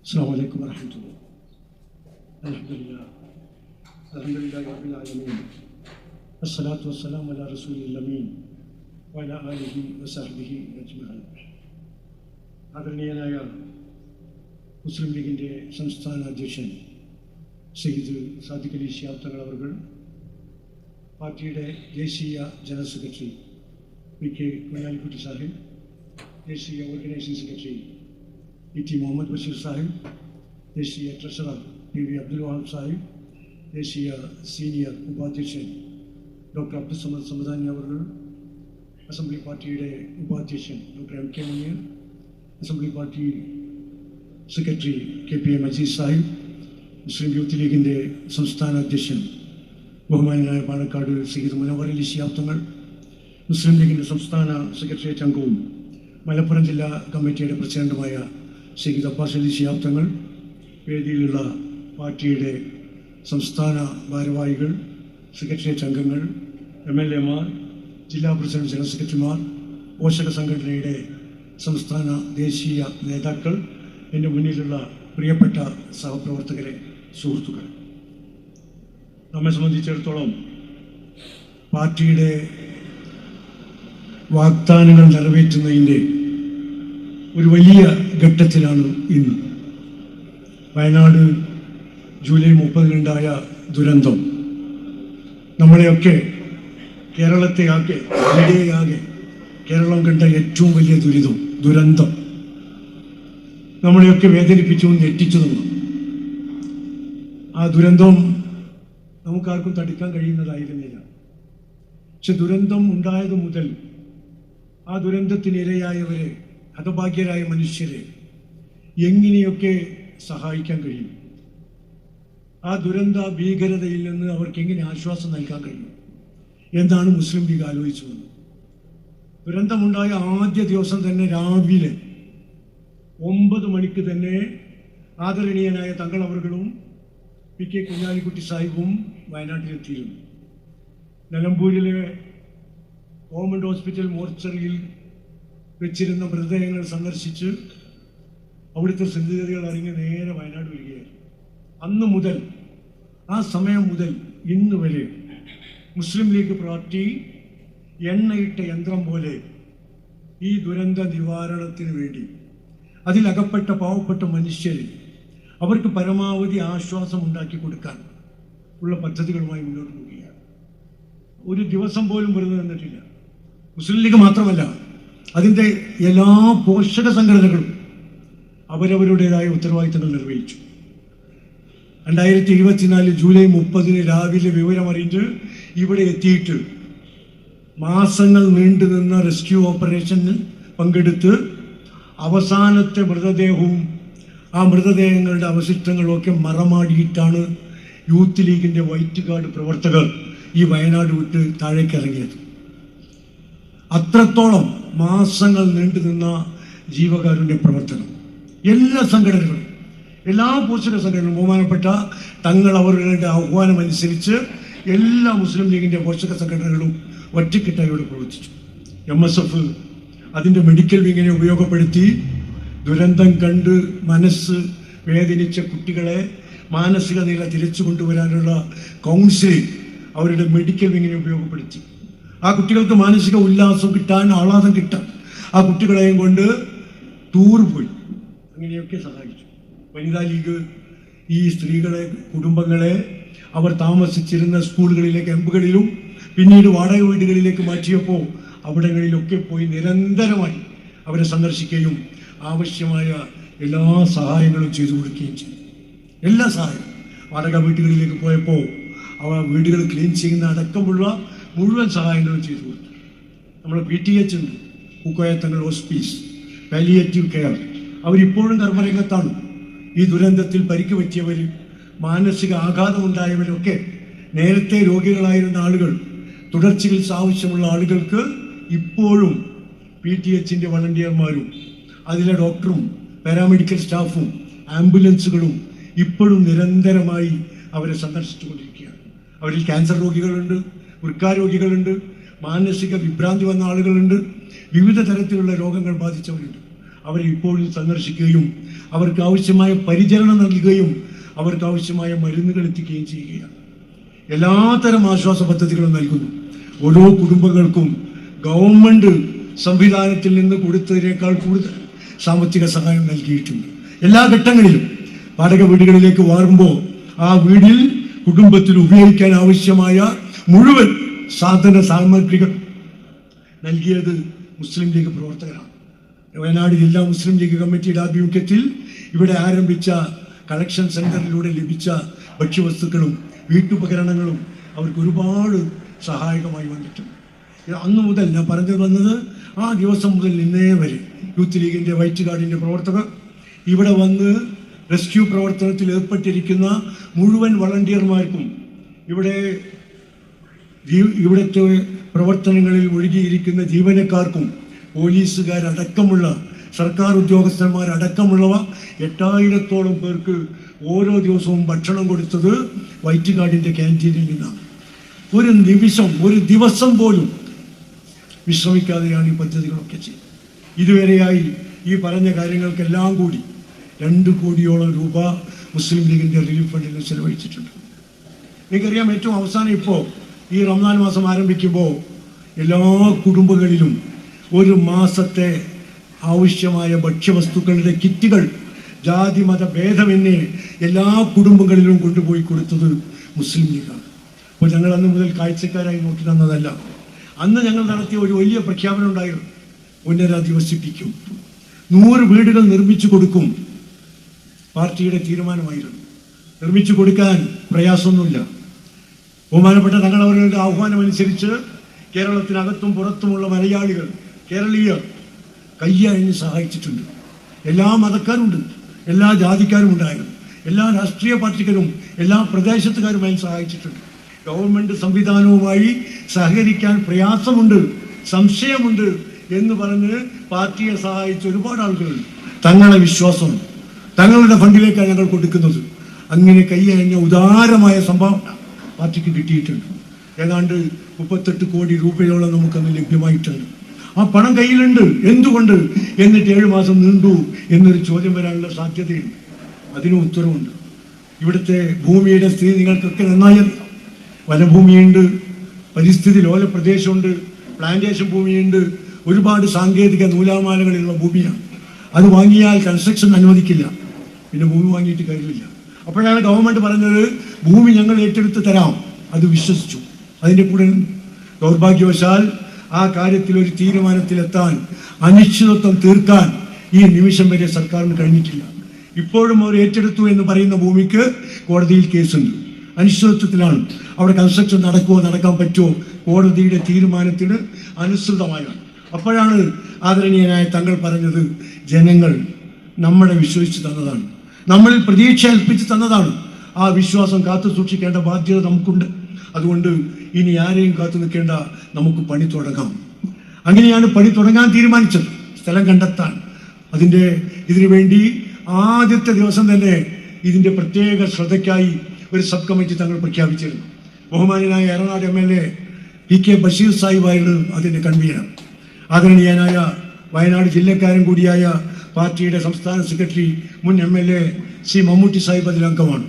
السلام عليكم ورحمة الله. الحمد لله رب العالمين والصلاة والسلام على رسول الأمين وعلى آله وصحبه أجمعين. ആദരണീയനായ മുസ്ലിം ലീഗിൻ്റെ സംസ്ഥാന അധ്യക്ഷൻ സയ്യിദ് സാദിഖ് അലി ശിഹാബ് തങ്ങൾ അവർ, പാർട്ടിയുടെ ദേശീയ general secretary P K. Kunhalikutty Sahib, ദേശീയ organising secretary E T. Muhammad Basheer Sahib, ദേശീയ ട്രഷറർ പി.വി. അബ്ദുൽ വഹാബ് സാഹിബ്, ദേശീയ സീനിയർ ഉപാധ്യക്ഷൻ ഡോക്ടർ അബ്ദുൽ സമദ് സമദാനി അവർ, അസംബ്ലി പാർട്ടിയുടെ ഉപാധ്യക്ഷൻ doctor M K. Muneer, assembly party secretary K P A. Majeed Sahib, Muslim youth ലീഗിൻ്റെ സംസ്ഥാന അധ്യക്ഷൻ ബഹുമാനനായ പാണക്കാട് സയ്യിദ് മുനവർ അലി ശിഹാബ് തങ്ങൾ, മുസ്ലിം ലീഗിൻ്റെ സംസ്ഥാന സെക്രട്ടേറിയറ്റ് അംഗവും മലപ്പുറം ജില്ലാ കമ്മിറ്റിയുടെ പ്രസിഡന്റുമായ സയ്യിദ് അബ്ബാസ് അലി ശിഹാബ് തങ്ങൾ, വേദിയിലുള്ള പാർട്ടിയുടെ സംസ്ഥാന ഭാരവാഹികൾ, സെക്രട്ടേറിയറ്റ് അംഗങ്ങൾ, MLA മാർ, ജില്ലാ പ്രസിഡന്റ് ജനറൽ സെക്രട്ടറിമാർ, പോഷക സംഘടനയുടെ സംസ്ഥാന ദേശീയ നേതാക്കൾ, എൻ്റെ മുന്നിലുള്ള പ്രിയപ്പെട്ട സഹപ്രവർത്തകരെ, സുഹൃത്തുക്കൾ, നമ്മെ സംബന്ധിച്ചിടത്തോളം പാർട്ടിയുടെ വാഗ്ദാനങ്ങൾ നിറവേറ്റുന്നതിൻ്റെ ഒരു വലിയ ഘട്ടത്തിലാണ് ഇന്ന്. വയനാട് ജൂലൈ 30-നുണ്ടായ ദുരന്തം നമ്മളെയൊക്കെ, കേരളത്തെ ആകെ, ഇന്ത്യയാകെ കേരളം കണ്ട ഏറ്റവും വലിയ ദുരന്തം നമ്മളെയൊക്കെ വേദനിപ്പിച്ചു, ഞെട്ടിച്ചു തന്നു. ആ ദുരന്തം നമുക്കാർക്കും തടുക്കാൻ കഴിയുന്നതായിരുന്നില്ല. പക്ഷെ ദുരന്തം ഉണ്ടായത് മുതൽ ആ ദുരന്തത്തിനിരയായവരെ, ഹതഭാഗ്യരായ മനുഷ്യരെ എങ്ങനെയൊക്കെ സഹായിക്കാൻ കഴിയും, ആ ദുരന്ത ഭീകരതയിൽ നിന്ന് അവർക്ക് എങ്ങനെ ആശ്വാസം നൽകാൻ കഴിയും എന്നാണ് മുസ്ലിം ലീഗ് ആലോചിച്ചു വന്നത്. ദുരന്തമുണ്ടായ ആദ്യ ദിവസം തന്നെ രാവിലെ 9 മണിക്ക് തന്നെ ആദരണീയനായ തങ്ങൾ അവர்களுം പി.കെ. കുഞ്ഞാലിക്കുട്ടി സാഹിബും വയനാട്ടിലെത്തിയിരുന്നു. നിലമ്പൂരിലെ ഗവൺമെൻറ് ഹോസ്പിറ്റൽ മോർച്ചറിയിൽ വെച്ചിരുന്ന മൃതദേഹങ്ങൾ സന്ദർശിച്ച് അവിടുത്തെ സ്ഥിതിഗതികൾ അറിഞ്ഞ് നേരെ വയനാട് വരികയായിരുന്നു. അന്ന് മുതൽ, ആ സമയം മുതൽ ഇന്ന് വരെ മുസ്ലിം ലീഗ് പാർട്ടി എണ്ണയിട്ട യന്ത്രം പോലെ ഈ ദുരന്ത നിവാരണത്തിന് വേണ്ടി അതിലകപ്പെട്ട പാവപ്പെട്ട മനുഷ്യരെ അവർക്ക് പരമാവധി ആശ്വാസം ഉണ്ടാക്കി കൊടുക്കാൻ ഉള്ള പദ്ധതികളുമായി മുന്നോട്ട് പോവുകയാണ്. ഒരു ദിവസം പോലും വെറുതെ നിന്നിട്ടില്ല. മുസ്ലിം ലീഗ് മാത്രമല്ല, അതിൻ്റെ എല്ലാ പോഷക സംഘടനകളും അവരവരുടേതായ ഉത്തരവാദിത്തങ്ങൾ നിർവഹിച്ചു. 2024 ജൂലൈ 30-ന് രാവിലെ വിവരമറിഞ്ഞ് ഇവിടെ എത്തിയിട്ട് മാസങ്ങൾ നീണ്ടുനിന്ന റെസ്ക്യൂ ഓപ്പറേഷനിൽ പങ്കെടുത്ത് അവസാനത്തെ മൃതദേഹവും ആ മൃതദേഹങ്ങളുടെ അവശിഷ്ടങ്ങളൊക്കെ മറമാടിയിട്ടാണ് യൂത്ത് ലീഗിൻ്റെ വൈറ്റ് കാർഡ് പ്രവർത്തകർ ഈ വയനാട് വിട്ട് താഴേക്ക് ഇറങ്ങിയത്. അത്രത്തോളം മാസങ്ങൾ നീണ്ടുനിന്ന ജീവകാരുണ്യ പ്രവർത്തനം എല്ലാ സംഘടനകളും, എല്ലാ പോഷക സംഘടനകളും, ബഹുമാനപ്പെട്ട തങ്ങൾ അവരുടെ ആഹ്വാനം അനുസരിച്ച് എല്ലാ മുസ്ലിം ലീഗിൻ്റെ പോഷക സംഘടനകളും ഒറ്റക്കെട്ടായോടെ പ്രവർത്തിച്ചു. MSF അതിൻ്റെ മെഡിക്കൽ വിങ്ങിനെ ഉപയോഗപ്പെടുത്തി ദുരന്തം കണ്ട് മനസ്സ് വേദനിച്ച കുട്ടികളെ മാനസിക നില തിരിച്ചു കൊണ്ടുവരാനുള്ള കൗൺസിലിംഗ് അവരുടെ മെഡിക്കൽ വിങ്ങിനെ ഉപയോഗപ്പെടുത്തി. ആ കുട്ടികൾക്ക് മാനസിക ഉല്ലാസം കിട്ടാൻ, ആഹ്ലാദം കിട്ടാൻ ആ കുട്ടികളെയും കൊണ്ട് ടൂർ പോയി, അങ്ങനെയൊക്കെ സഹായിച്ചു. വനിതാ ലീഗ് ഈ സ്ത്രീകളെ, കുടുംബങ്ങളെ അവർ താമസിച്ചിരുന്ന സ്കൂളുകളിലെ ക്യാമ്പുകളിലും പിന്നീട് വാടക വീടുകളിലേക്ക് മാറ്റിയപ്പോൾ അവിടങ്ങളിലൊക്കെ പോയി നിരന്തരമായി അവരെ സന്ദർശിക്കുകയും ആവശ്യമായ എല്ലാ സഹായങ്ങളും ചെയ്തു കൊടുക്കുകയും ചെയ്തു. എല്ലാ സഹായവും വാടക വീടുകളിലേക്ക് പോയപ്പോൾ അവ വീടുകൾ ക്ലീൻ ചെയ്യുന്ന അടക്കമുള്ള മുഴുവൻ സഹായങ്ങളും ചെയ്തു കൊടുത്തു. നമ്മൾ PTH ഉണ്ട്, പൂക്കോയത്തങ്ങൾ ഹോസ്പീസ്, പാലിയേറ്റീവ് കെയർ, അവരിപ്പോഴും കർമ്മരംഗത്താണ്. ഈ ദുരന്തത്തിൽ പരിക്ക് പറ്റിയവർ, മാനസിക ആഘാതമുണ്ടായവരൊക്കെ നേരത്തെ രോഗികളായിരുന്ന ആളുകൾ, തുടർ ചികിത്സ ആവശ്യമുള്ള ആളുകൾക്ക് ഇപ്പോഴും PTHൻ്റെ വളണ്ടിയർമാരും അതിലെ ഡോക്ടറും പാരാമെഡിക്കൽ സ്റ്റാഫും ആംബുലൻസുകളും ഇപ്പോഴും നിരന്തരമായി അവരെ സന്ദർശിച്ചു കൊണ്ടിരിക്കുകയാണ്. അവരിൽ ക്യാൻസർ രോഗികളുണ്ട്, വൃക്കാരോഗികളുണ്ട്, മാനസിക വിഭ്രാന്തി വന്ന ആളുകളുണ്ട്, വിവിധ തരത്തിലുള്ള രോഗങ്ങൾ ബാധിച്ചവരുണ്ട്. അവരെ ഇപ്പോഴും സന്ദർശിക്കുകയും അവർക്ക് ആവശ്യമായ പരിചരണം നൽകുകയും അവർക്ക് ആവശ്യമായ മരുന്നുകൾ എത്തിക്കുകയും ചെയ്യുകയാണ്. എല്ലാത്തരം ആശ്വാസ പദ്ധതികളും നൽകുന്നു. ഓരോ കുടുംബങ്ങൾക്കും ഗവൺമെൻറ് സംവിധാനത്തിൽ നിന്ന് കൊടുത്തതിനേക്കാൾ കൂടുതൽ സാമ്പത്തിക സഹായം നൽകിയിട്ടുണ്ട്. എല്ലാ ഘട്ടങ്ങളിലും വാടക വീടുകളിലേക്ക് മാറുമ്പോൾ ആ വീടിൽ കുടുംബത്തിൽ ഉപയോഗിക്കാൻ ആവശ്യമായ മുഴുവൻ സാധന സാമഗ്രികൾ നൽകിയത് മുസ്ലിം ലീഗ് പ്രവർത്തകരാണ്. വയനാട് ജില്ലാ മുസ്ലിം ലീഗ് കമ്മിറ്റിയുടെ ആഭിമുഖ്യത്തിൽ ഇവിടെ ആരംഭിച്ച കളക്ഷൻ സെന്ററിലൂടെ ലഭിച്ച ഭക്ഷ്യവസ്തുക്കളും വീട്ടുപകരണങ്ങളും അവർക്ക് ഒരുപാട് സഹായകമായി വന്നിട്ടുണ്ട്. അന്നു മുതൽ ഞാൻ പറഞ്ഞു വന്നത് ആ ദിവസം മുതൽ ഇന്നേ വരെ യൂത്ത് ലീഗിൻ്റെ വൈറ്റ് ഗാർഡിൻ്റെ പ്രവർത്തകർ ഇവിടെ വന്ന് റെസ്ക്യൂ പ്രവർത്തനത്തിൽ ഏർപ്പെട്ടിരിക്കുന്ന മുഴുവൻ വളണ്ടിയർമാർക്കും ഇവിടുത്തെ പ്രവർത്തനങ്ങളിൽ ഒഴുകിയിരിക്കുന്ന ജീവനക്കാർക്കും പോലീസുകാരടക്കമുള്ള സർക്കാർ ഉദ്യോഗസ്ഥന്മാരടക്കമുള്ളവ 8000-ഓളം പേർക്ക് ഓരോ ദിവസവും ഭക്ഷണം കൊടുത്തത് വൈറ്റ് ഗാർഡിൻ്റെ ക്യാൻറ്റീനിൽ നിന്നാണ്. ഒരു ദിവസം പോലും വിശ്രമിക്കാതെയാണ് ഈ പദ്ധതികളൊക്കെ ചെയ്യുന്നത്. ഇതുവരെയായി ഈ പറഞ്ഞ കാര്യങ്ങൾക്കെല്ലാം കൂടി 2 കോടിയോളം രൂപ മുസ്ലിം ലീഗിൻ്റെ റിലീഫ് ഫണ്ടിൽ ചെലവഴിച്ചിട്ടുണ്ട്. എനിക്കറിയാം, ഏറ്റവും അവസാനം ഇപ്പോൾ ഈ റംസാൻ മാസം ആരംഭിക്കുമ്പോൾ എല്ലാ കുടുംബങ്ങളിലും ഒരു മാസത്തെ ആവശ്യമായ ഭക്ഷ്യവസ്തുക്കളുടെ കിറ്റുകൾ ജാതി മത ഭേദമെന്നേ എല്ലാ കുടുംബങ്ങളിലും കൊണ്ടുപോയി കൊടുത്തത് മുസ്ലിം ലീഗാണ്. അപ്പോൾ ഞങ്ങൾ അന്ന് മുതൽ കാഴ്ചക്കാരായി നോക്കി തന്നതല്ല. അന്ന് ഞങ്ങൾ നടത്തിയ ഒരു വലിയ പ്രഖ്യാപനം ഉണ്ടായിരുന്നു. പുനരധിവസിപ്പിക്കും, 100 വീടുകൾ നിർമ്മിച്ചു കൊടുക്കും. പാർട്ടിയുടെ തീരുമാനമായിരുന്നു. നിർമ്മിച്ചു കൊടുക്കാൻ പ്രയാസമൊന്നുമില്ല. ബഹുമാനപ്പെട്ട തങ്ങളവരുടെ ആഹ്വാനമനുസരിച്ച് കേരളത്തിനകത്തും പുറത്തുമുള്ള മലയാളികൾ, കേരളീയർ കയ്യഴിഞ്ഞ് സഹായിച്ചിട്ടുണ്ട്. എല്ലാ മതക്കാരുണ്ട്, എല്ലാ ജാതിക്കാരും ഉണ്ടായിരുന്നു, എല്ലാ രാഷ്ട്രീയ പാർട്ടിക്കാരും എല്ലാ പ്രദേശത്തുകാരുമായി സഹായിച്ചിട്ടുണ്ട്. ഗവൺമെൻറ് സംവിധാനവുമായി സഹകരിക്കാൻ പ്രയാസമുണ്ട്, സംശയമുണ്ട് എന്ന് പറഞ്ഞ് പാർട്ടിയെ സഹായിച്ച ഒരുപാട് ആളുകളുണ്ട്. തങ്ങളുടെ വിശ്വാസം തങ്ങളുടെ ഫണ്ടിലേക്കാണ് ഞങ്ങൾ കൊടുക്കുന്നത്. അങ്ങനെ കയ്യഴിഞ്ഞ ഉദാരമായ സംഭാവന പാർട്ടിക്ക് കിട്ടിയിട്ടുണ്ട്. ഏതാണ്ട് 38 കോടി രൂപയോളം നമുക്കന്ന് ലഭ്യമായിട്ടുണ്ട്. ആ പണം കയ്യിലുണ്ട്. എന്തുകൊണ്ട് എന്നിട്ട് 7 മാസം നീണ്ടു എന്നൊരു ചോദ്യം വരാനുള്ള സാധ്യതയുണ്ട്. അതിനും ഉത്തരവുണ്ട്. ഇവിടുത്തെ ഭൂമിയുടെ സ്ഥിതി നിങ്ങൾക്കൊക്കെ നന്നായി അറിയാം. വനഭൂമിയുണ്ട്, പരിസ്ഥിതി ലോല പ്രദേശമുണ്ട്, പ്ലാന്റേഷൻ ഭൂമിയുണ്ട്, ഒരുപാട് സാങ്കേതിക നൂലാമാലകളിലുള്ള ഭൂമിയാണ്. അത് വാങ്ങിയാൽ കൺസ്ട്രക്ഷൻ അനുവദിക്കില്ല, പിന്നെ ഭൂമി വാങ്ങിയിട്ട് കാര്യമില്ല. അപ്പോഴാണ് ഗവൺമെൻറ് പറഞ്ഞത് ഭൂമി ഞങ്ങൾ ഏറ്റെടുത്ത് തരാം. അത് വിശ്വസിച്ചു. അതിൻ്റെ കൂടെ ദൗർഭാഗ്യവശാൽ ആ കാര്യത്തിൽ ഒരു തീരുമാനത്തിലെത്താൻ, അനിശ്ചിതത്വം തീർക്കാൻ ഈ നിമിഷം വരെ സർക്കാരിന് കഴിഞ്ഞിട്ടില്ല. ഇപ്പോഴും അവർ ഏറ്റെടുത്തു എന്ന് പറയുന്ന ഭൂമിക്ക് കോടതിയിൽ കേസുണ്ട്. അനിശ്ചിതത്വത്തിലാണ്. അവിടെ കൺസ്ട്രക്ഷൻ നടക്കുമോ നടക്കാൻ പറ്റുമോ കോടതിയുടെ തീരുമാനത്തിന് അനുസൃതമായാണ്. അപ്പോഴാണ് ആദരണീയനായ തങ്ങൾ പറഞ്ഞത്, ജനങ്ങൾ നമ്മളെ വിശ്വസിച്ച് തന്നതാണ്, നമ്മളിൽ പ്രതീക്ഷ ഏൽപ്പിച്ച് തന്നതാണ്. ആ വിശ്വാസം കാത്തു സൂക്ഷിക്കേണ്ട ബാധ്യത നമുക്കുണ്ട്. അതുകൊണ്ട് ഇനി ആരെയും കാത്തു നിൽക്കേണ്ട, നമുക്ക് പണി തുടങ്ങാം. അങ്ങനെയാണ് പണി തുടങ്ങാൻ തീരുമാനിച്ചത്. സ്ഥലം കണ്ടെത്താൻ ഇതിനു വേണ്ടി ആദ്യത്തെ ദിവസം തന്നെ ഇതിൻ്റെ പ്രത്യേക ശ്രദ്ധയ്ക്കായി ഒരു സബ് കമ്മിറ്റി തങ്ങൾ പ്രഖ്യാപിച്ചിരുന്നു. ബഹുമാനായ എറണാട് MLA PK ബഷീർ സാഹിബായിരുന്നു അതിൻ്റെ കൺവീനർ. ആദരണീയനായ വയനാട് ജില്ലക്കാരൻ കൂടിയായ പാർട്ടിയുടെ സംസ്ഥാന സെക്രട്ടറി മുൻ MLA C മമ്മൂട്ടി സാഹിബ് അതിലംഗമാണ്.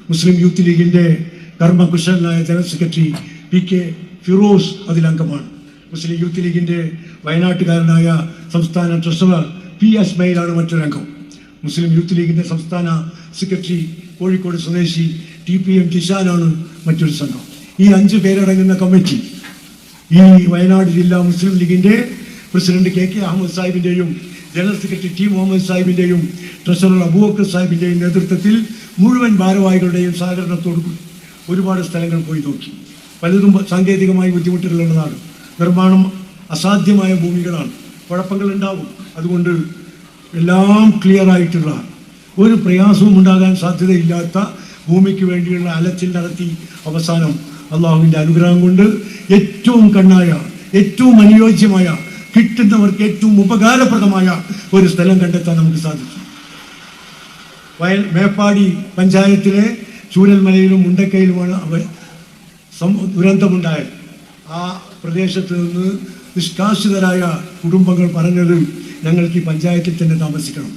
മുസ്ലിം യൂത്ത് ലീഗിൻ്റെ കർമ്മകുശലനായ ജനറൽ സെക്രട്ടറി PK ഫിറോസ് അതിലംഗമാണ്. മുസ്ലിം യൂത്ത് ലീഗിൻ്റെ വയനാട്ടുകാരനായ സംസ്ഥാന ട്രഷറർ P അസ്മയിലാണ് മറ്റൊരംഗം. മുസ്ലിം യൂത്ത് ലീഗിൻ്റെ സംസ്ഥാന സെക്രട്ടറി കോഴിക്കോട് സ്വദേശി TPM ജിഷാനാണ് മറ്റൊരു സംഘം. ഈ 5 പേരടങ്ങുന്ന കമ്മിറ്റി ഈ വയനാട് ജില്ലാ മുസ്ലിം ലീഗിൻ്റെ പ്രസിഡന്റ് KK അഹമ്മദ് സാഹിബിൻ്റെയും ജനറൽ സെക്രട്ടറി T മുഹമ്മദ് സാഹിബിൻ്റെയും ട്രഷറർ അബൂബക്കർ സാഹിബിൻ്റെയും നേതൃത്വത്തിൽ മുഴുവൻ ഭാരവാഹികളുടെയും സഹകരണത്തോടുകൂടി ഒരുപാട് സ്ഥലങ്ങൾ പോയി നോക്കി. പലതും സാങ്കേതികമായി ബുദ്ധിമുട്ടുകളുള്ളതാണ്. നിർമ്മാണം അസാധ്യമായ ഭൂമികളാണ്. കുഴപ്പങ്ങൾ ഉണ്ടാവും. അതുകൊണ്ട് എല്ലാം ക്ലിയർ ആയിട്ടുള്ള, ഒരു പ്രയാസവും ഉണ്ടാകാൻ സാധ്യതയില്ലാത്ത ഭൂമിക്ക് വേണ്ടിയുള്ള അലച്ചിൽ നടത്തി അവസാനം അള്ളാഹുവിൻ്റെ അനുഗ്രഹം കൊണ്ട് ഏറ്റവും കണ്ണായ, ഏറ്റവും അനുയോജ്യമായ, കിട്ടുന്നവർക്ക് ഏറ്റവും ഉപകാരപ്രദമായ ഒരു സ്ഥലം കണ്ടെത്താൻ നമുക്ക് സാധിച്ചു. മേപ്പാടി പഞ്ചായത്തിലെ ചൂരൽമലയിലും മുണ്ടക്കയിലുമാണ് ദുരന്തമുണ്ടായത്. ആ പ്രദേശത്ത് നിന്ന് നിഷ്കാസിതരായ കുടുംബങ്ങൾ പറഞ്ഞത് ഞങ്ങൾക്ക് ഈ പഞ്ചായത്തിൽ തന്നെ താമസിക്കണം.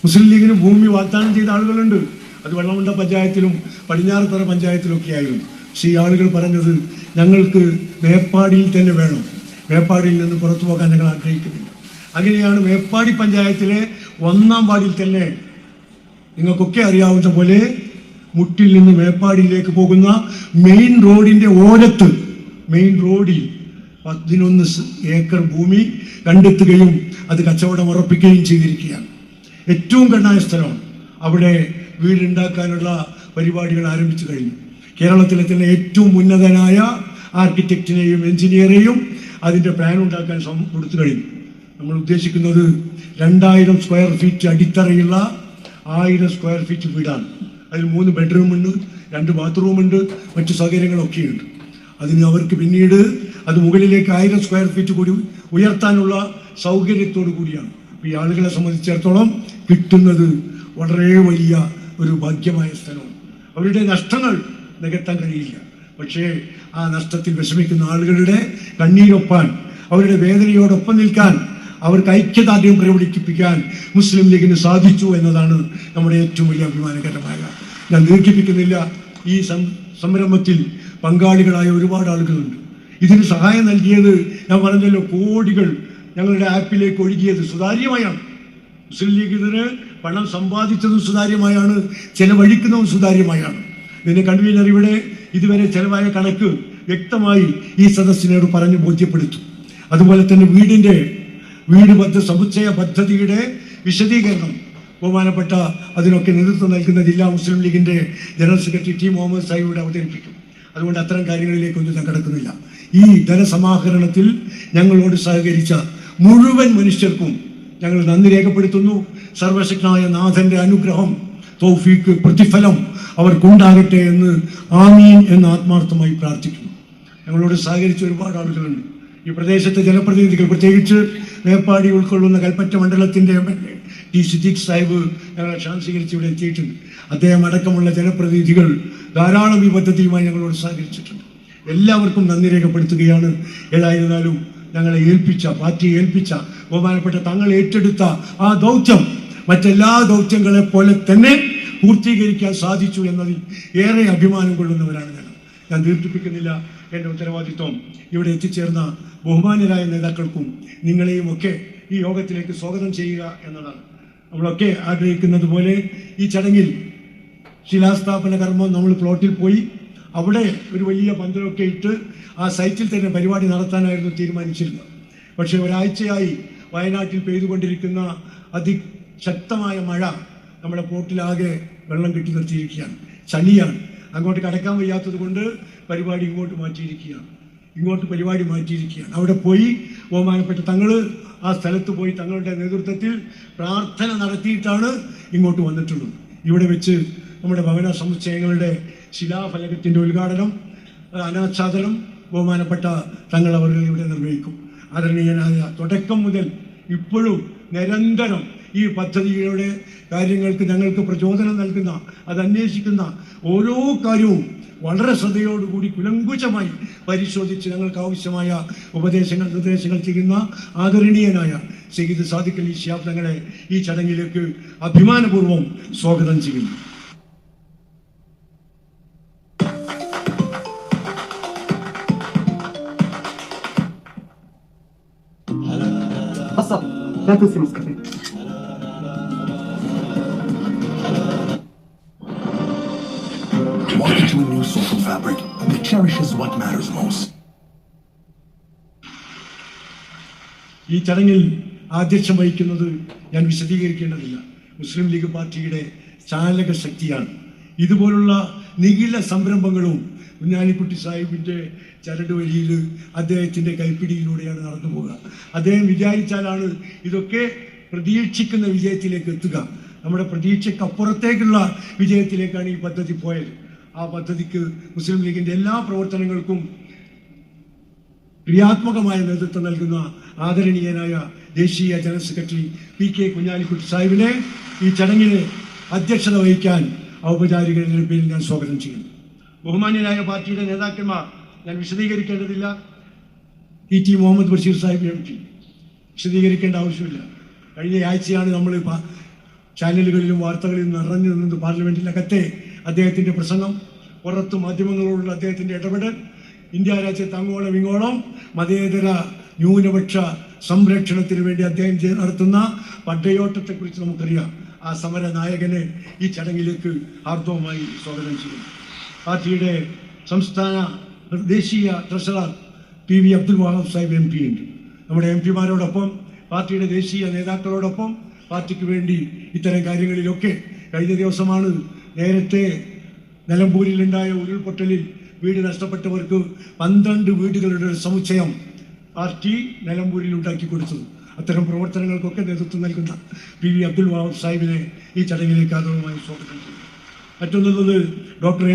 മുസ്ലിം ലീഗിന് ഭൂമി വാഗ്ദാനം ചെയ്ത ആളുകളുണ്ട്. അത് വെള്ളമുണ്ട പഞ്ചായത്തിലും പടിഞ്ഞാറത്തറ പഞ്ചായത്തിലൊക്കെ ആയിരുന്നു. പക്ഷേ ഈ ആളുകൾ പറഞ്ഞത് ഞങ്ങൾക്ക് മേപ്പാടിയിൽ തന്നെ വേണം, മേപ്പാടിയിൽ നിന്ന് പുറത്തു പോകാൻ ഞങ്ങൾ ആഗ്രഹിക്കുന്നില്ല. അങ്ങനെയാണ് മേപ്പാടി പഞ്ചായത്തിലെ 1-ാം വാർഡിൽ തന്നെ നിങ്ങൾക്കൊക്കെ അറിയാവുന്ന പോലെ മുട്ടിൽ നിന്ന് മേപ്പാടിയിലേക്ക് പോകുന്ന മെയിൻ റോഡിൻ്റെ ഓരത്ത്, മെയിൻ റോഡിൽ 11 ഏക്കർ ഭൂമി കണ്ടെത്തുകയും അത് കച്ചവടം ഉറപ്പിക്കുകയും ചെയ്തിരിക്കുകയാണ്. ഏറ്റവും കണ്ണായ സ്ഥലമാണ്. അവിടെ വീടുണ്ടാക്കാനുള്ള പരിപാടികൾ ആരംഭിച്ചു കഴിഞ്ഞു. കേരളത്തിലെ തന്നെ ഏറ്റവും ഉന്നതനായ ആർക്കിടെക്റ്റിനെയും എഞ്ചിനീയറെയും അതിൻ്റെ പ്ലാൻ ഉണ്ടാക്കാൻ കൊടുത്തു കഴിഞ്ഞു. നമ്മൾ ഉദ്ദേശിക്കുന്നത് 2000 സ്ക്വയർ ഫീറ്റ് അടിത്തറയുള്ള 1000 സ്ക്വയർ ഫീറ്റ് വീടാണ്. അതിൽ 3 ബെഡ്റൂമുണ്ട്, 2 ബാത്റൂമുണ്ട്, മറ്റു സൗകര്യങ്ങളൊക്കെയുണ്ട്. അതിന് അവർക്ക് പിന്നീട് അത് മുകളിലേക്ക് 1000 സ്ക്വയർ ഫീറ്റ് കൂടി ഉയർത്താനുള്ള സൗകര്യത്തോടു കൂടിയാണ്. ഈ ആളുകളെ സംബന്ധിച്ചിടത്തോളം കിട്ടുന്നത് വളരെ വലിയ ഒരു ഭാഗ്യമായ സ്ഥലമാണ്. അവരുടെ നഷ്ടങ്ങൾ നികത്താൻ കഴിയില്ല. പക്ഷേ ആ നഷ്ടത്തിൽ വിഷമിക്കുന്ന ആളുകളുടെ കണ്ണീരൊപ്പാൻ, അവരുടെ വേദനയോടൊപ്പം നിൽക്കാൻ, അവർക്ക് ഐക്യദാർഢ്യം പ്രകടിപ്പിക്കാൻ മുസ്ലിം ലീഗിന് സാധിച്ചു എന്നതാണ് നമ്മുടെ ഏറ്റവും വലിയ അഭിമാനകരമായ. ഞാൻ ദീർഘിപ്പിക്കുന്നില്ല. ഈ സംരംഭത്തിൽ പങ്കാളികളായ ഒരുപാട് ആളുകളുണ്ട്. ഇതിന് സഹായം നൽകിയത് ഞാൻ പറഞ്ഞല്ലോ, കോടികൾ ഞങ്ങളുടെ ആപ്പിലേക്ക് ഒഴുകിയത് സുതാര്യമായാണ്. മുസ്ലിം ലീഗ് ഇതിന് പണം സമ്പാദിച്ചതും സുതാര്യമായാണ്, ചെലവഴിക്കുന്നതും സുതാര്യമായാണ്. ഇതിന് കൺവീനർ ഇവിടെ ഇതുവരെ ചെലവായ കണക്ക് വ്യക്തമായി ഈ സദസ്സിനോട് പറഞ്ഞ് ബോധ്യപ്പെടുത്തും. അതുപോലെ തന്നെ വീട് സമുച്ചയ പദ്ധതിയുടെ വിശദീകരണം ബഹുമാനപ്പെട്ട അതിനൊക്കെ നേതൃത്വം നൽകുന്ന ജില്ലാ മുസ്ലിം ലീഗിൻ്റെ general secretary T Muhammad Sahib അവതരിപ്പിക്കും. അതുകൊണ്ട് അത്തരം കാര്യങ്ങളിലേക്കൊന്നും ഞാൻ കടക്കുന്നില്ല. ഈ ധനസമാഹരണത്തിൽ ഞങ്ങളോട് സഹകരിച്ച മുഴുവൻ മനുഷ്യർക്കും ഞങ്ങൾ നന്ദി രേഖപ്പെടുത്തുന്നു. സർവശക്തനായ നാഥന്റെ അനുഗ്രഹം, തൗഫീക്ക്, പ്രതിഫലം അവർക്കുണ്ടാകട്ടെ എന്ന് ആമീൻ എന്ന് ആത്മാർത്ഥമായി പ്രാർത്ഥിക്കുന്നു. ഞങ്ങളോട് സഹകരിച്ച ഒരുപാട് ആളുകളുണ്ട്. ഈ പ്രദേശത്തെ ജനപ്രതിനിധികൾ, പ്രത്യേകിച്ച് മേപ്പാടി ഉൾക്കൊള്ളുന്ന കൽപ്പറ്റ മണ്ഡലത്തിൻ്റെ MLA ടി സിദ്ദീഖ് സാഹിബ് ഞങ്ങളെ സ്വീകരിച്ച് ഇവിടെ എത്തിയിട്ടുണ്ട്. അദ്ദേഹം അടക്കമുള്ള ജനപ്രതിനിധികൾ ധാരാളം ഈ പദ്ധതിയുമായി ഞങ്ങളോട് സഹകരിച്ചിട്ടുണ്ട്. എല്ലാവർക്കും നന്ദി രേഖപ്പെടുത്തുകയാണ്. ഏതായിരുന്നാലും ഞങ്ങളെ പാർട്ടിയെ ഏൽപ്പിച്ച ബഹുമാനപ്പെട്ട തങ്ങൾ ഏറ്റെടുത്ത ആ ദൗത്യം മറ്റെല്ലാ ദൗത്യങ്ങളെ പോലെ തന്നെ പൂർത്തീകരിക്കാൻ സാധിച്ചു എന്നതിൽ ഏറെ അഭിമാനം കൊള്ളുന്നവരാണ് ഞാൻ ദീർഘിപ്പിക്കുന്നില്ല. എൻ്റെ ഉത്തരവാദിത്വം ഇവിടെ എത്തിച്ചേർന്ന ബഹുമാന്യരായ നേതാക്കൾക്കും നിങ്ങളെയും ഒക്കെ ഈ യോഗത്തിലേക്ക് സ്വാഗതം ചെയ്യുക എന്നതാണ്. നമ്മളൊക്കെ ആഗ്രഹിക്കുന്നത് പോലെ ഈ ചടങ്ങിൽ ശിലാസ്ഥാപന കർമ്മം നമ്മൾ പ്ലോട്ടിൽ പോയി അവിടെ ഒരു വലിയ പന്തലൊക്കെ ഇട്ട് ആ സൈറ്റിൽ തന്നെ പരിപാടി നടത്താനായിരുന്നു തീരുമാനിച്ചിരുന്നത്. പക്ഷേ ഒരാഴ്ചയായി വയനാട്ടിൽ പെയ്തുകൊണ്ടിരിക്കുന്ന അതിശക്തമായ മഴ നമ്മുടെ പ്ലോട്ടിലാകെ വെള്ളം കെട്ടി നിർത്തിയിരിക്കുകയാണ്. ചളിയാണ്. അങ്ങോട്ട് കടക്കാൻ വയ്യാത്തത് കൊണ്ട് പരിപാടി ഇങ്ങോട്ട് മാറ്റിയിരിക്കുകയാണ്. അവിടെ പോയി ബഹുമാനപ്പെട്ട തങ്ങൾ ആ സ്ഥലത്ത് പോയി തങ്ങളുടെ നേതൃത്വത്തിൽ പ്രാർത്ഥന നടത്തിയിട്ടാണ് ഇങ്ങോട്ട് വന്നിട്ടുള്ളത്. ഇവിടെ വെച്ച് നമ്മുടെ ഭവന സമുച്ചയങ്ങളുടെ ശിലാഫലകത്തിൻ്റെ ഉദ്ഘാടനം, അനാച്ഛാദനം ബഹുമാനപ്പെട്ട തങ്ങൾ അവർ ഇവിടെ നിർവഹിക്കും. ആദരണീയനായ തുടക്കം മുതൽ ഇപ്പോഴും നിരന്തരം ഈ പദ്ധതിയുടെ കാര്യങ്ങൾക്ക് ഞങ്ങൾക്ക് പ്രചോദനം നൽകുന്ന, അത് അന്വേഷിക്കുന്ന ഓരോ കാര്യവും വളരെ ശ്രദ്ധയോടുകൂടി കുലങ്കുശമായി പരിശോധിച്ച് ഞങ്ങൾക്ക് ആവശ്യമായ നിർദ്ദേശങ്ങൾ ചെയ്യുന്ന ആദരണീയനായ സയ്യിദ് സാദിഖ് അലി ശിഹാബ് തങ്ങളെ ഈ ചടങ്ങിലേക്ക് അഭിമാനപൂർവ്വം സ്വാഗതം ചെയ്യുന്നു. لا تنسي نسكافيه. Walk into a new social fabric that cherishes what matters most. ഈ ചടങ്ങിൽ ആധ്യക്ഷം വഹിക്കുന്നത് ഞാൻ വിശദീകരിക്കേണ്ടതില്ല. മുസ്ലിം ലീഗ് പാർട്ടിയുടെ ചാലക ശക്തിയാണ്. ഇതുപോലുള്ള നിഖില സംരംഭങ്ങളും കുഞ്ഞാലിക്കുട്ടി സാഹിബിൻ്റെ ചരടുവലിയിൽ അദ്ദേഹത്തിൻ്റെ കൈപ്പിടിയിലൂടെയാണ് നടന്നു പോകുക. അദ്ദേഹം വിചാരിച്ചാലാണ് ഇതൊക്കെ പ്രതീക്ഷിക്കുന്ന വിജയത്തിലേക്ക് എത്തുക. നമ്മുടെ പ്രതീക്ഷയ്ക്കപ്പുറത്തേക്കുള്ള വിജയത്തിലേക്കാണ് ഈ പദ്ധതി പോയത്. ആ പദ്ധതിക്ക് മുസ്ലിം ലീഗിൻ്റെ എല്ലാ പ്രവർത്തനങ്ങൾക്കും ക്രിയാത്മകമായ നേതൃത്വം നൽകുന്ന ആദരണീയനായ ദേശീയ ജനറൽ സെക്രട്ടറി PK കുഞ്ഞാലിക്കുട്ടി സാഹിബിനെ ഈ ചടങ്ങിന് അധ്യക്ഷത വഹിക്കാൻ ഔപചാരികരുടെ പേരിൽ ഞാൻ സ്വാഗതം ചെയ്യുന്നു. ബഹുമാന്യനായ പാർട്ടിയുടെ നേതാക്കന്മാർ, ഞാൻ വിശദീകരിക്കേണ്ടതില്ല. ടി മുഹമ്മദ് ബഷീർ സാഹിബ് MP വിശദീകരിക്കേണ്ട ആവശ്യമില്ല. കഴിഞ്ഞ ആഴ്ചയാണ് നമ്മൾ ചാനലുകളിലും വാർത്തകളിലും നിറഞ്ഞു നിന്നത് പാർലമെൻറ്റിനകത്തെ അദ്ദേഹത്തിൻ്റെ പ്രസംഗം, പുറത്ത് മാധ്യമങ്ങളോടുള്ള അദ്ദേഹത്തിൻ്റെ ഇടപെടൽ, ഇന്ത്യ രാജ്യത്ത് അങ്ങോളം ഇങ്ങോളം മതേതര ന്യൂനപക്ഷ സംരക്ഷണത്തിന് വേണ്ടി അദ്ദേഹം നടത്തുന്ന പടയോട്ടത്തെക്കുറിച്ച് നമുക്കറിയാം. ആ സമര നായകനെ ഈ ചടങ്ങിലേക്ക് ഹാർദവമായി സ്വാഗതം ചെയ്യുന്നു. പാർട്ടിയുടെ സംസ്ഥാന ദേശീയ treasurer PV Abdul Wahab Sahib MP ഉണ്ട്. നമ്മുടെ MP മാരോടൊപ്പം പാർട്ടിയുടെ ദേശീയ നേതാക്കളോടൊപ്പം പാർട്ടിക്ക് വേണ്ടി ഇത്തരം കാര്യങ്ങളിലൊക്കെ കഴിഞ്ഞ ദിവസമാണ് നേരത്തെ നിലമ്പൂരിലുണ്ടായ ഉരുൾപൊട്ടലിൽ വീട് നഷ്ടപ്പെട്ടവർക്ക് 12 വീടുകളുടെ ഒരു സമുച്ചയം പാർട്ടി നിലമ്പൂരിൽ ഉണ്ടാക്കി കൊടുത്തത്. അത്തരം പ്രവർത്തനങ്ങൾക്കൊക്കെ നേതൃത്വം നൽകുന്ന PV അബ്ദുൽ വഹാബ് സാഹിബിനെ ഈ ചടങ്ങിലേക്ക് ആദരവുമായി സ്വാഗതം ചെയ്യുന്നു. മറ്റൊന്നുള്ളത് ഡോക്ടർ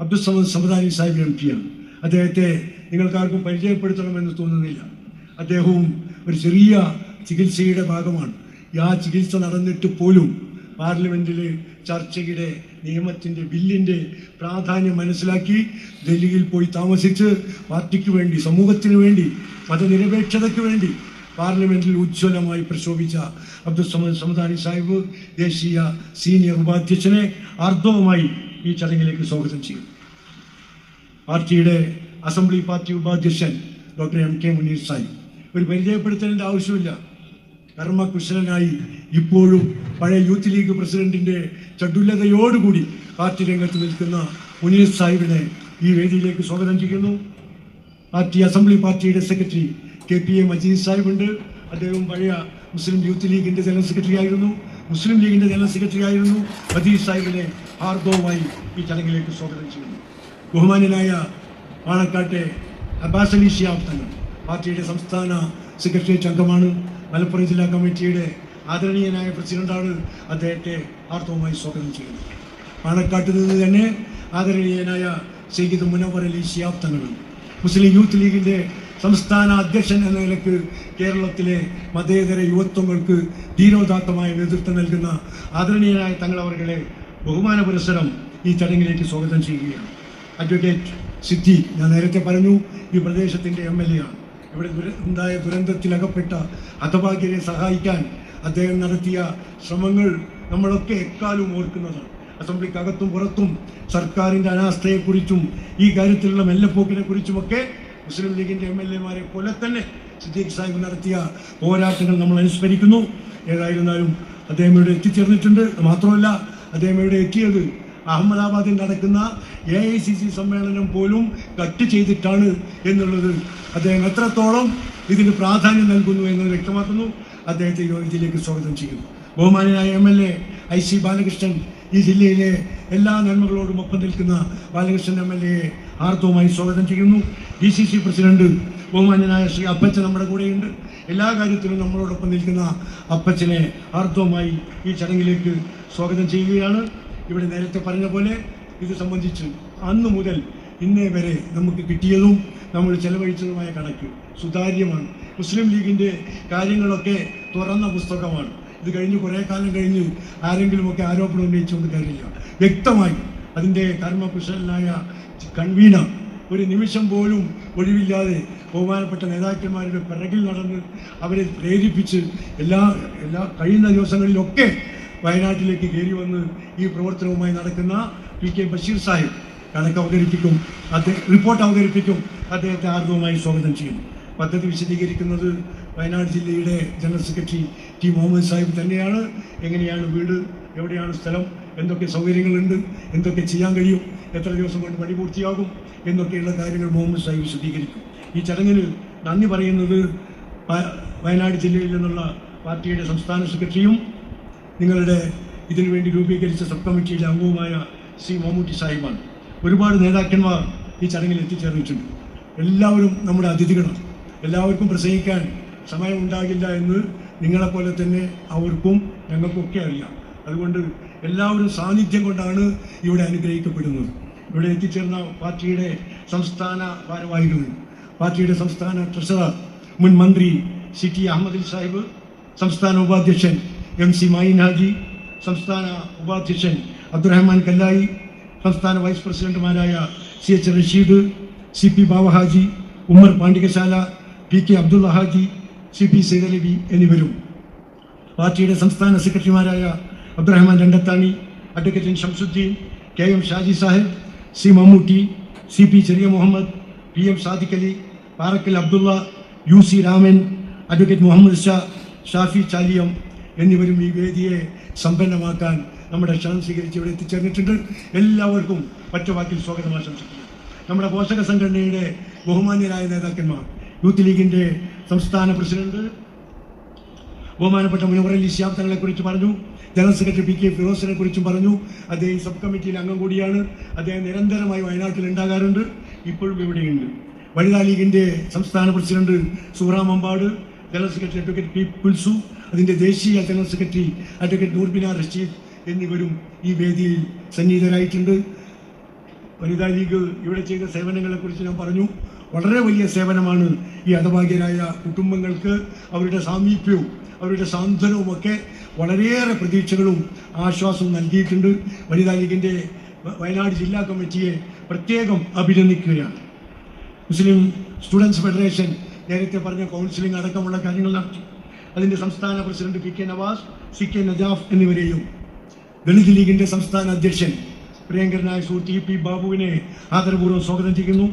അബ്ദുൽ സമദ് സമദാനി സാഹിബ് MP ആണ്. അദ്ദേഹത്തെ നിങ്ങൾക്കാർക്കും പരിചയപ്പെടുത്തണമെന്ന് തോന്നുന്നില്ല. അദ്ദേഹവും ഒരു ചെറിയ ചികിത്സയുടെ ഭാഗമാണ്. ആ ചികിത്സ നടന്നിട്ട് പോലും പാർലമെൻറ്റിലെ ചർച്ചയുടെ നിയമത്തിൻ്റെ ബില്ലിൻ്റെ പ്രാധാന്യം മനസ്സിലാക്കി ഡൽഹിയിൽ പോയി താമസിച്ച് പാർട്ടിക്ക് വേണ്ടി, സമൂഹത്തിന് വേണ്ടി, മതനിരപേക്ഷതയ്ക്ക് വേണ്ടി പാർലമെൻറ്റിൽ ഉജ്ജ്വലമായി പ്രശോഭിച്ച അബ്ദുൽ സമദ് സമദാനി സാഹിബ് ദേശീയ സീനിയർ ഉപാധ്യക്ഷനെ ആർദ്രവുമായി ഈ ചടങ്ങിലേക്ക് സ്വാഗതം ചെയ്യും. പാർട്ടിയുടെ അസംബ്ലി പാർട്ടി ഉപാധ്യക്ഷൻ ഡോക്ടർ MK മുനീർ സാഹിബ് ഒരു പരിചയപ്പെടുത്തേണ്ട ആവശ്യമില്ല. കർമ്മകുശലനായി ഇപ്പോഴും പഴയ യൂത്ത് ലീഗ് പ്രസിഡന്റിൻ്റെ ചടുലതയോടുകൂടി പാർട്ടി രംഗത്ത് നിൽക്കുന്ന മുനീർ സാഹിബിനെ ഈ വേദിയിലേക്ക് സ്വാഗതം ചെയ്യുന്നു. അസംബ്ലി പാർട്ടിയുടെ സെക്രട്ടറി KPA മജീദ് സാഹിബുണ്ട്. അദ്ദേഹം പഴയ മുസ്ലിം യൂത്ത് ലീഗിൻ്റെ ജനറൽ സെക്രട്ടറി ആയിരുന്നു, മുസ്ലിം ലീഗിൻ്റെ ജനറൽ സെക്രട്ടറി ആയിരുന്നു. മജീദ് സാഹിബിനെ ഹാർദവുമായി ഈ ചടങ്ങിലേക്ക് സ്വാഗതം ചെയ്യുന്നു. ബഹുമാന്യനായ പാണക്കാട്ടെ അബ്ബാസ് അലി ശിഹാബ് തങ്ങൾ പാർട്ടിയുടെ സംസ്ഥാന സെക്രട്ടേറിയറ്റ് അംഗമാണ്, മലപ്പുറം ജില്ലാ കമ്മിറ്റിയുടെ ആദരണീയനായ പ്രസിഡന്റാണ്. അദ്ദേഹത്തെ ആർത്തവമായി സ്വാഗതം ചെയ്യുന്നു. പാണക്കാട്ട് നിന്ന് തന്നെ ആദരണീയനായ സയ്യിദ് മുനവ്വർ അലി ശിഹാബ് തങ്ങളാണ്. മുസ്ലിം യൂത്ത് ലീഗിൻ്റെ സംസ്ഥാന അധ്യക്ഷൻ എന്ന നിലക്ക് കേരളത്തിലെ മതേതര യുവത്വങ്ങൾക്ക് ധീരോദാത്തമായ നേതൃത്വം നൽകുന്ന ആദരണീയനായ തങ്ങൾ അവരുടെ ബഹുമാന പുരസ്സരം ഈ ചടങ്ങിലേക്ക് സ്വാഗതം ചെയ്യുകയാണ്. അഡ്വക്കേറ്റ് സിദ്ധി, ഞാൻ നേരത്തെ പറഞ്ഞു, ഈ പ്രദേശത്തിൻ്റെ MLA ആണ്. ഇവിടെ ഉണ്ടായ ദുരന്തത്തിലകപ്പെട്ട ഹതഭാഗ്യരെ സഹായിക്കാൻ അദ്ദേഹം നടത്തിയ ശ്രമങ്ങൾ നമ്മളൊക്കെ എക്കാലവും ഓർക്കുന്നതാണ്. അസംബ്ലിക്കകത്തും പുറത്തും സർക്കാരിൻ്റെ അനാസ്ഥയെക്കുറിച്ചും ഈ കാര്യത്തിലുള്ള മെല്ലെപ്പോക്കിനെ കുറിച്ചുമൊക്കെ മുസ്ലിം ലീഗിൻ്റെ MLA-മാരെ പോലെ തന്നെ സിദ്ദീഖ് സാഹിബ് നടത്തിയ പോരാട്ടങ്ങൾ നമ്മൾ അനുസ്മരിക്കുന്നു. ഏതായിരുന്നാലും അദ്ദേഹം ഇവിടെ എത്തിച്ചേർന്നിട്ടുണ്ട്. മാത്രമല്ല, അദ്ദേഹം ഇവിടെ എത്തിയത് അഹമ്മദാബാദിൽ നടക്കുന്ന AICC സമ്മേളനം പോലും കട്ട് ചെയ്തിട്ടാണ് എന്നുള്ളത് അദ്ദേഹം എത്രത്തോളം ഇതിന് പ്രാധാന്യം നൽകുന്നു എന്നത് വ്യക്തമാക്കുന്നു. അദ്ദേഹത്തെ യോഗത്തിലേക്ക് സ്വാഗതം ചെയ്യുന്നു. ബഹുമാനായ MLA IC ബാലകൃഷ്ണൻ, ഈ ജില്ലയിലെ എല്ലാ നന്മകളോടും ഒപ്പം നിൽക്കുന്ന ബാലകൃഷ്ണൻ MLA-യെ ആർത്തവുമായി സ്വാഗതം ചെയ്യുന്നു. DCC പ്രസിഡന്റ് ബഹുമാന്യനായ ശ്രീ അപ്പച്ചൻ നമ്മുടെ കൂടെയുണ്ട്. എല്ലാ കാര്യത്തിലും നമ്മളോടൊപ്പം നിൽക്കുന്ന അപ്പച്ചനെ ആർത്തവുമായി ഈ ചടങ്ങിലേക്ക് സ്വാഗതം ചെയ്യുകയാണ്. ഇവിടെ നേരത്തെ പറഞ്ഞ പോലെ ഇത് സംബന്ധിച്ച് അന്ന് മുതൽ ഇന്നേ വരെ നമുക്ക് കിട്ടിയതും നമ്മൾ ചെലവഴിച്ചതുമായ കണക്ക് സുതാര്യമാണ്. മുസ്ലിം ലീഗിൻ്റെ കാര്യങ്ങളൊക്കെ തുറന്ന പുസ്തകമാണ്. ഇത് കഴിഞ്ഞ് കുറേ കാലം കഴിഞ്ഞ് ആരെങ്കിലുമൊക്കെ ആരോപണം ഉന്നയിച്ചുകൊണ്ട് കാര്യമില്ല. വ്യക്തമായി അതിൻ്റെ കർമ്മകുശലനായ കൺവീനർ ഒരു നിമിഷം പോലും ഒഴിവില്ലാതെ ബഹുമാനപ്പെട്ട നേതാക്കന്മാരുടെ പിറകിൽ നടന്ന് അവരെ പ്രേരിപ്പിച്ച് എല്ലാ കഴിയുന്ന ദിവസങ്ങളിലൊക്കെ വയനാട്ടിലേക്ക് കയറി വന്ന് ഈ പ്രവർത്തനവുമായി നടക്കുന്ന PK ബഷീർ സാഹിബ് കണക്ക് അവതരിപ്പിക്കും, റിപ്പോർട്ട് അവതരിപ്പിക്കും. അദ്ദേഹത്തെ ആർദ്രവുമായി സ്വാഗതം ചെയ്യുന്നു. പദ്ധതി വിശദീകരിക്കുന്നത് വയനാട് ജില്ലയുടെ general secretary T Muhammad Sahib തന്നെയാണ്. എങ്ങനെയാണ് വീട്, എവിടെയാണ് സ്ഥലം, എന്തൊക്കെ സൗകര്യങ്ങളുണ്ട്, എന്തൊക്കെ ചെയ്യാൻ കഴിയും, എത്ര ദിവസം കൊണ്ട് പണി പൂർത്തിയാകും എന്നൊക്കെയുള്ള കാര്യങ്ങൾ മുഹമ്മദ് സാഹിബ് വിശദീകരിക്കും. ഈ ചടങ്ങിന് നന്ദി പറയുന്നത് വയനാട് ജില്ലയിൽ നിന്നുള്ള പാർട്ടിയുടെ സംസ്ഥാന സെക്രട്ടറിയും നിങ്ങളുടെ ഇതിനു വേണ്ടി രൂപീകരിച്ച സബ് കമ്മിറ്റിയിലെ അംഗവുമായ ശ്രീ മമ്മൂട്ടി സാഹിബാണ്. ഒരുപാട് നേതാക്കന്മാർ ഈ ചടങ്ങിൽ എത്തിച്ചേർന്നിട്ടുണ്ട്. എല്ലാവരും നമ്മുടെ അതിഥികളാണ്. എല്ലാവർക്കും പ്രസംഗിക്കാൻ സമയമുണ്ടാകില്ല എന്ന് നിങ്ങളെപ്പോലെ തന്നെ അവർക്കും ഞങ്ങൾക്കൊക്കെ അറിയാം. അതുകൊണ്ട് എല്ലാവരും സാന്നിധ്യം കൊണ്ടാണ് ഇവിടെ അനുഗ്രഹിക്കപ്പെടുന്നത്. ഇവിടെ എത്തിച്ചേർന്ന പാർട്ടിയുടെ സംസ്ഥാന ഭാരവാഹികളുണ്ട്. പാർട്ടിയുടെ സംസ്ഥാന ട്രഷറർ മുൻ മന്ത്രി CT അഹമ്മദ് സാഹിബ്, സംസ്ഥാന ഉപാധ്യക്ഷൻ MC മായിൻ ഹാജി, സംസ്ഥാന ഉപാധ്യക്ഷൻ അബ്ദുറഹ്മാൻ കല്ലായി, സംസ്ഥാന വൈസ് പ്രസിഡന്റുമാരായ CH Rasheed, CP Bavahaji, Ummer Pandikasala, PK Abdulla Haji, CP Saidalavi എന്നിവരും പാർട്ടിയുടെ സംസ്ഥാന സെക്രട്ടറിമാരായ Abdurahman Randathani, advocate Shamsuddin, KM Shaji Sahib, C Mammootty, CP Cheriya Muhammad, PM Sadiq Ali, Parakkal Abdulla, UC Raman, advocate Muhammad Shah, Shafi Chaliyam എന്നിവരും ഈ വേദിയെ സമ്പന്നമാക്കാൻ നമ്മുടെ ക്ഷണം സ്വീകരിച്ച് ഇവിടെ എത്തിച്ചേർന്നിട്ടുണ്ട്. എല്ലാവർക്കും ഒറ്റവാക്കിൽ സ്വാഗതം ആശംസിക്കുന്നു. നമ്മുടെ പോഷക സംഘടനയുടെ ബഹുമാന്യരായ നേതാക്കന്മാർ, യൂത്ത് ലീഗിൻ്റെ സംസ്ഥാന പ്രസിഡന്റ് ബഹുമാനപ്പെട്ട മുനവർ അലി ശിഹാബ് തങ്ങളെക്കുറിച്ച് പറഞ്ഞു, ജനറൽ സെക്രട്ടറി PK ഫിറോസിനെ കുറിച്ചും പറഞ്ഞു. അദ്ദേഹം സബ് കമ്മിറ്റിയിൽ അംഗം കൂടിയാണ്. അദ്ദേഹം നിരന്തരമായി വയനാട്ടിൽ ഉണ്ടാകാറുണ്ട്, ഇപ്പോഴും ഇവിടെയുണ്ട്. വനിതാ ലീഗിൻ്റെ സംസ്ഥാന പ്രസിഡന്റ് സൂറാം അമ്പാട്, general secretary advocate P Kulsu, അതിൻ്റെ ദേശീയ general secretary advocate Noorbina Rasheed എന്നിവരും ഈ വേദിയിൽ സന്നിഹിതരായിട്ടുണ്ട്. വനിതാ ലീഗ് ഇവിടെ ചെയ്ത സേവനങ്ങളെക്കുറിച്ച് ഞാൻ പറഞ്ഞു. വളരെ വലിയ സേവനമാണ് ഈ ഹതഭാഗ്യരായ കുടുംബങ്ങൾക്ക്. അവരുടെ സാമീപ്യവും അവരുടെ സാന്ത്വനവും ഒക്കെ വളരെയേറെ പ്രതീക്ഷകളും ആശ്വാസവും നൽകിയിട്ടുണ്ട്. വനിതാ ലീഗിൻ്റെ വയനാട് ജില്ലാ കമ്മിറ്റിയെ പ്രത്യേകം അഭിനന്ദിക്കുകയാണ്. മുസ്ലിം സ്റ്റുഡൻസ് ഫെഡറേഷൻ നേരത്തെ പറഞ്ഞ കൗൺസിലിംഗ് അടക്കമുള്ള കാര്യങ്ങൾ നടത്തി. അതിൻ്റെ സംസ്ഥാന president PK Navas, CK Najaf എന്നിവരെയും ദളിത് ലീഗിൻ്റെ സംസ്ഥാന അധ്യക്ഷൻ പ്രിയങ്കരനായ സുഹൃത്ത് EP ബാബുവിനെ ആദരപൂർവ്വം സ്വാഗതം ചെയ്യുന്നു.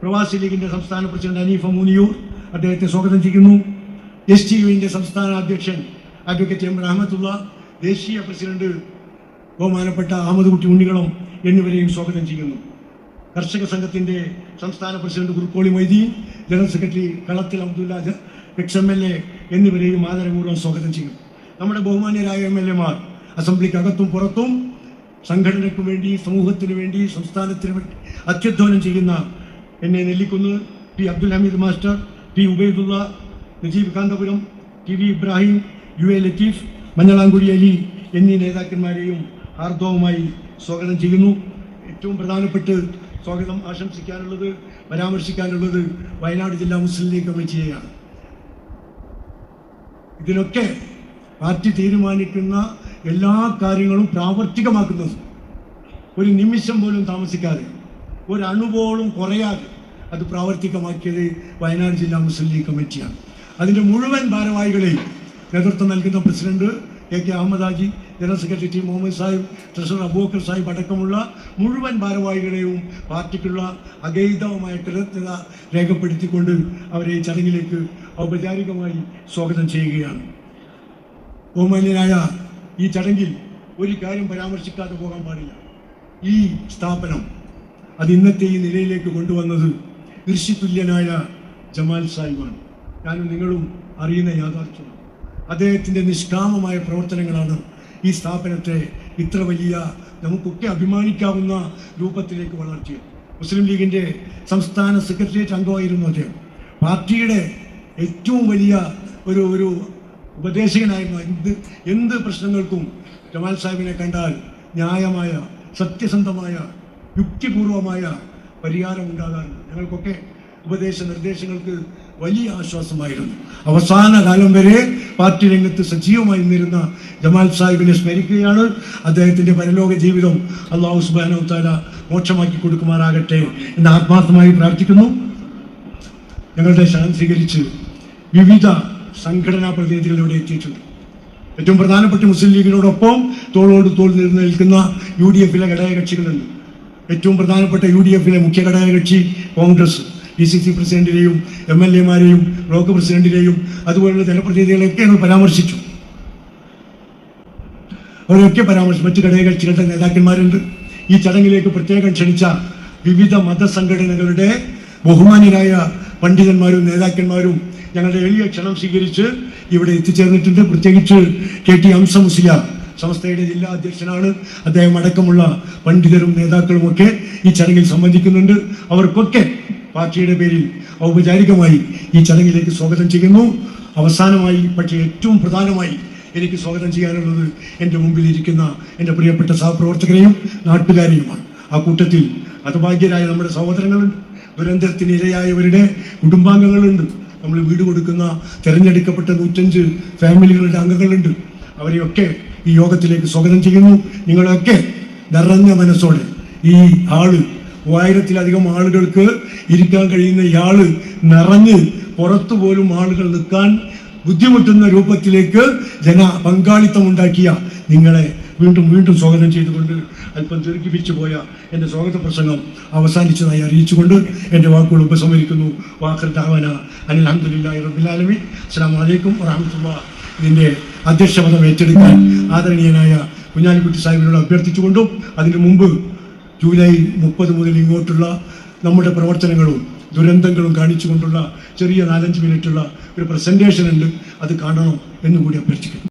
പ്രവാസി ലീഗിൻ്റെ സംസ്ഥാന പ്രസിഡന്റ് അനീഫ മൂനിയൂർ, അദ്ദേഹത്തെ സ്വാഗതം ചെയ്യുന്നു. STUവിൻ്റെ സംസ്ഥാന അധ്യക്ഷൻ അഡ്വക്കേറ്റ് M റഹ്മത്തുള്ള, ദേശീയ പ്രസിഡന്റ് ബഹുമാനപ്പെട്ട അഹമ്മദ് കുട്ടി ഉണ്ണികളം എന്നിവരെയും സ്വാഗതം ചെയ്യുന്നു. കർഷക സംഘത്തിൻ്റെ സംസ്ഥാന president Kurukkoli Moideen, general secretary കളത്തിൽ അബ്ദുല്ല, XMLA എന്നിവരെയും ആദരപൂർവ്വം സ്വാഗതം ചെയ്യും. നമ്മുടെ ബഹുമാന്യരായ MLAമാർ അസംബ്ലിക്കകത്തും പുറത്തും സംഘടനയ്ക്ക് വേണ്ടി, സമൂഹത്തിന് വേണ്ടി, സംസ്ഥാനത്തിന് വേണ്ടി അത്യധ്വാനം ചെയ്യുന്ന എന്നെ Nellikkunnu, P Abdul Hameed master, P Ubaidullah, Najeeb Kanthapuram, TV Ibrahim, UA Latheef, Manjalamkuzhi Ali എന്നീ നേതാക്കന്മാരെയും ഹാർദവമായി സ്വാഗതം ചെയ്യുന്നു. ഏറ്റവും പ്രധാനപ്പെട്ട് സ്വാഗതം ആശംസിക്കാനുള്ളത്, പരാമർശിക്കാനുള്ളത് വയനാട് ജില്ലാ മുസ്ലിം ലീഗ് കമ്മിറ്റിയെയാണ്. ഇതിനൊക്കെ പാർട്ടി തീരുമാനിക്കുന്ന എല്ലാ കാര്യങ്ങളും പ്രാവർത്തികമാക്കുന്നത് ഒരു നിമിഷം പോലും താമസിക്കാതെ, ഒരു അണുപോലും കുറയാതെ അത് പ്രാവർത്തികമാക്കിയത് വയനാട് ജില്ലാ മുസ്ലിം ലീഗ് കമ്മിറ്റിയാണ്. അതിൻ്റെ മുഴുവൻ ഭാരവാഹികളെയും നേതൃത്വം നൽകുന്ന president AK Ahmed Haji, general secretary T Muhammad Sahib, treasurer Abubakar Sahib അടക്കമുള്ള മുഴുവൻ ഭാരവാഹികളെയും പാർട്ടിക്കുള്ള അഗൈതവമായ കൃതജ്ഞത രേഖപ്പെടുത്തിക്കൊണ്ട് അവരെ ഈ ചടങ്ങിലേക്ക് ഔപചാരികമായി സ്വാഗതം ചെയ്യുകയാണ്. ബഹുമാന്യനായ ഈ ചടങ്ങിൽ ഒരു കാര്യം പരാമർശിക്കാതെ പോകാൻ പാടില്ല. ഈ സ്ഥാപനം അത് ഇന്നത്തെ ഈ നിലയിലേക്ക് കൊണ്ടുവന്നത് ഋഷിതുല്യനായ ജമാൽ സാഹിബാണ്. ഞാനും നിങ്ങളും അറിയുന്ന യാഥാർത്ഥ്യമാണ്. അദ്ദേഹത്തിൻ്റെ നിഷ്കാമമായ പ്രവർത്തനങ്ങളാണ് ഈ സ്ഥാപനത്തെ ഇത്ര വലിയ, നമുക്കൊക്കെ അഭിമാനിക്കാവുന്ന രൂപത്തിലേക്ക് വളർത്തിയത്. മുസ്ലിം ലീഗിൻ്റെ സംസ്ഥാന സെക്രട്ടേറിയറ്റ് അംഗമായിരുന്നു അദ്ദേഹം. പാർട്ടിയുടെ ഏറ്റവും വലിയ ഒരു ഉപദേശകനായിരുന്നു. എന്ത് പ്രശ്നങ്ങൾക്കും ജമാൽ സാഹിബിനെ കണ്ടാൽ ന്യായമായ, സത്യസന്ധമായ, യുക്തിപൂർവമായ പരിഹാരം ഉണ്ടാകാറുണ്ട്. ഞങ്ങൾക്കൊക്കെ ഉപദേശ നിർദ്ദേശങ്ങൾക്ക് വലിയ ആശ്വാസമായിരുന്നു. അവസാന കാലം വരെ പാർട്ടി രംഗത്ത് സജീവമായി നിന്നിരുന്ന ജമാൽ സാഹിബിനെ സ്മരിക്കുകയാണ്. അദ്ദേഹത്തിൻ്റെ പരലോക ജീവിതം അല്ലാഹു സുബ്ഹാനഹു തആല മോക്ഷമാക്കി കൊടുക്കുമാറാകട്ടെ എന്ന് ആത്മാർത്ഥമായി പ്രാർത്ഥിക്കുന്നു. ഞങ്ങളുടെ ക്ഷണം സ്വീകരിച്ച് വിവിധ സംഘടനാ പ്രതിനിധികൾ ഇവിടെ എത്തിയിട്ടുണ്ട്. ഏറ്റവും പ്രധാനപ്പെട്ട മുസ്ലിം ലീഗിനോടൊപ്പം തോളോട് തോൾ നിൽക്കുന്ന UDF-ലെ ഘടകകക്ഷികളുണ്ട്. ഏറ്റവും പ്രധാനപ്പെട്ട UDF-ലെ മുഖ്യ ഘടകകക്ഷി കോൺഗ്രസ്, DCC പ്രസിഡന്റിനെയും MLAമാരെയും ബ്ലോക്ക് പ്രസിഡന്റിനെയും അതുപോലുള്ള ജനപ്രതിനിധികളെയൊക്കെ ഞങ്ങൾ പരാമർശിച്ചു. അവരൊക്കെ മറ്റു ഘടകകക്ഷികളുടെ നേതാക്കന്മാരുണ്ട്. ഈ ചടങ്ങിലേക്ക് പ്രത്യേകം ക്ഷണിച്ച വിവിധ മതസംഘടനകളുടെ ബഹുമാന്യരായ പണ്ഡിതന്മാരും നേതാക്കന്മാരും ഞങ്ങളുടെ എളിയ ക്ഷണം സ്വീകരിച്ച് ഇവിടെ എത്തിച്ചേർന്നിട്ടുണ്ട്. പ്രത്യേകിച്ച് KT ഹംസ മുസ്ലിയാർ സമസ്തയുടെ ജില്ലാ അധ്യക്ഷനാണ്. അദ്ദേഹം അടക്കമുള്ള പണ്ഡിതരും നേതാക്കളും ഒക്കെ ഈ ചടങ്ങിൽ സംബന്ധിക്കുന്നുണ്ട്. അവർക്കൊക്കെ പാർട്ടിയുടെ പേരിൽ ഔപചാരികമായി ഈ ചടങ്ങിലേക്ക് സ്വാഗതം ചെയ്യുന്നു. അവസാനമായി, പക്ഷേ ഏറ്റവും പ്രധാനമായി എനിക്ക് സ്വാഗതം ചെയ്യാനുള്ളത് എൻ്റെ മുമ്പിലിരിക്കുന്ന എൻ്റെ പ്രിയപ്പെട്ട സഹപ്രവർത്തകരെയും നാട്ടുകാരെയുമാണ്. ആ കൂട്ടത്തിൽ ഹതഭാഗ്യരായ നമ്മുടെ സഹോദരങ്ങളുണ്ട്, ദുരന്തത്തിന് ഇരയായവരുടെ കുടുംബാംഗങ്ങളുണ്ട്, നമ്മൾ വീട് കൊടുക്കുന്ന തിരഞ്ഞെടുക്കപ്പെട്ട 105 ഫാമിലികളുടെ അംഗങ്ങളുണ്ട്. അവരെയൊക്കെ ഈ യോഗത്തിലേക്ക് സ്വാഗതം ചെയ്യുന്നു. നിങ്ങളെയൊക്കെ നിറഞ്ഞ മനസ്സോടെ ഈ ഹാള് 3000-ലധികം ആളുകൾക്ക് ഇരിക്കാൻ കഴിയുന്ന ഈ ഹാള് നിറഞ്ഞ് പുറത്തു പോലും ആളുകൾ നിൽക്കാൻ ബുദ്ധിമുട്ടുന്ന രൂപത്തിലേക്ക് പങ്കാളിത്തം ഉണ്ടാക്കിയ നിങ്ങളെ വീണ്ടും വീണ്ടും സ്വാഗതം ചെയ്തുകൊണ്ട് അല്പം ദീർഘിപ്പിച്ചു പോയ എൻ്റെ സ്വാഗത പ്രസംഗം അവസാനിച്ചതായി അറിയിച്ചുകൊണ്ട് എൻ്റെ വാക്കുകൾ ഉപസംഹരിക്കുന്നു. വാഖിർ ദഅവാന അനിൽ ഹംദുലില്ലാഹി റബ്ബിൽ ആലമീൻ. അസ്സലാമു അലൈക്കും വറഹ്മത്തുള്ളാഹി. ഇതിൻ്റെ അധ്യക്ഷപദം ഏറ്റെടുക്കാൻ ആദരണീയനായ കുഞ്ഞാലിക്കുട്ടി സാഹിബിനോട് അഭ്യർത്ഥിച്ചുകൊണ്ടും അതിനു മുമ്പ് ജൂലൈ 30 മുതൽ ഇങ്ങോട്ടുള്ള നമ്മുടെ പ്രവർത്തനങ്ങളും ദുരന്തങ്ങളും കാണിച്ചുകൊണ്ടുള്ള ചെറിയ 4-5 മിനിറ്റുള്ള ഒരു പ്രസൻറ്റേഷൻ ഉണ്ട്, അത് കാണണം എന്നുകൂടി അഭ്യർത്ഥിക്കുന്നു.